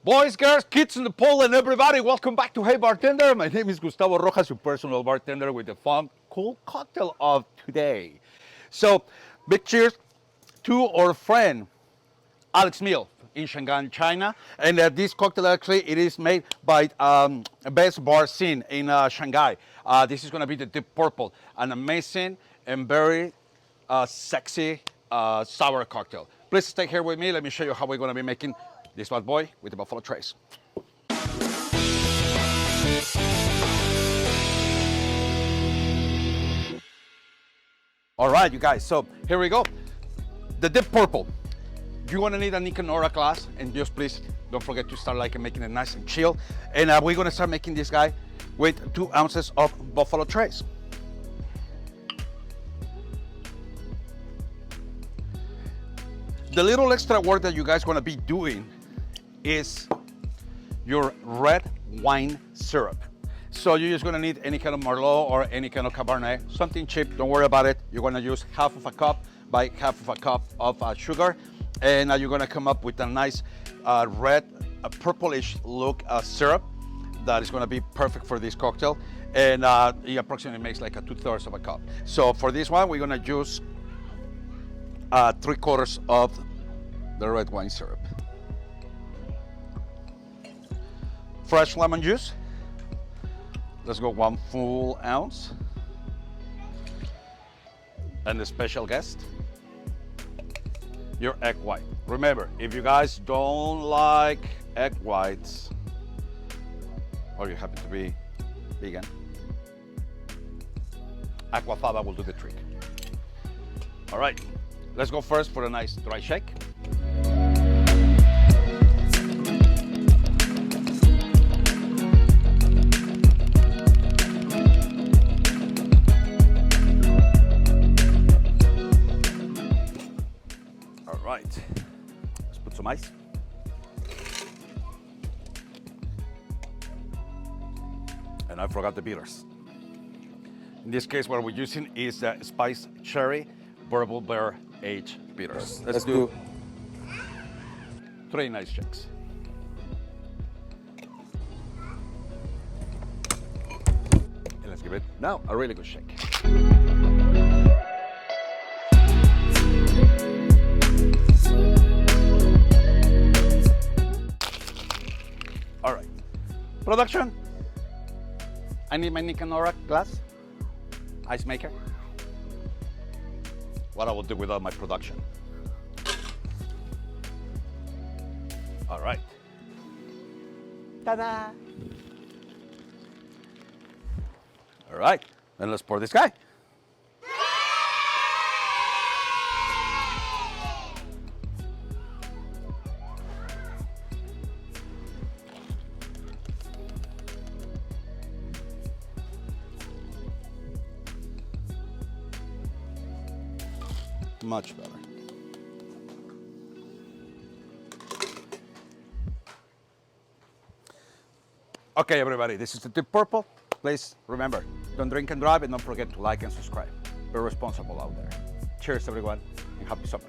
Boys, girls, kids in the pool, and everybody, welcome back to Hey Bartender. My name is Gustavo Rojas, your personal bartender with the fun, cool cocktail of today. So, big cheers to our friend, Alex Meal in Shanghai, China. And this cocktail, actually, it is made by Best Bar Scene in Shanghai. This is going to be the Deep Purple, an amazing and very sexy sour cocktail. Please stay here with me. Let me show you how we're going to be making this bad boy with the Buffalo Trace. All right, you guys, so here we go. The Deep Purple. You're gonna need a Nicanora glass, and just please don't forget to start making it nice and chill. And we're gonna start making this guy with 2 ounces of Buffalo Trace. The little extra work that you guys gonna be doing is your red wine syrup. So you're just gonna need any kind of Merlot or any kind of Cabernet, something cheap, don't worry about it. You're gonna use half of a cup by half of a cup of sugar, and you're gonna come up with a nice red, purplish look syrup that is gonna be perfect for this cocktail. And it approximately makes like a 2/3 of a cup. So for this one, we're gonna use 3/4 of the red wine syrup. Fresh lemon juice. Let's go 1 full ounce. And the special guest, your egg white. Remember, if you guys don't like egg whites, or you happen to be vegan, aquafaba will do the trick. All right, let's go first for a nice dry shake. Let's put some ice. And I forgot the bitters. In this case, what we're using is the Spice Cherry Bourbon Bear Aged bitters. Let's do 3 nice shakes. And let's give it now a really good shake. All right, production. I need my Nicanora glass, ice maker. What I will do without my production. All right. Ta-da! All right, then let's pour this guy. Much better. Okay, everybody, this is the Deep Purple. Please remember, don't drink and drive, and don't forget to like and subscribe. Be responsible out there. Cheers, everyone, and happy summer.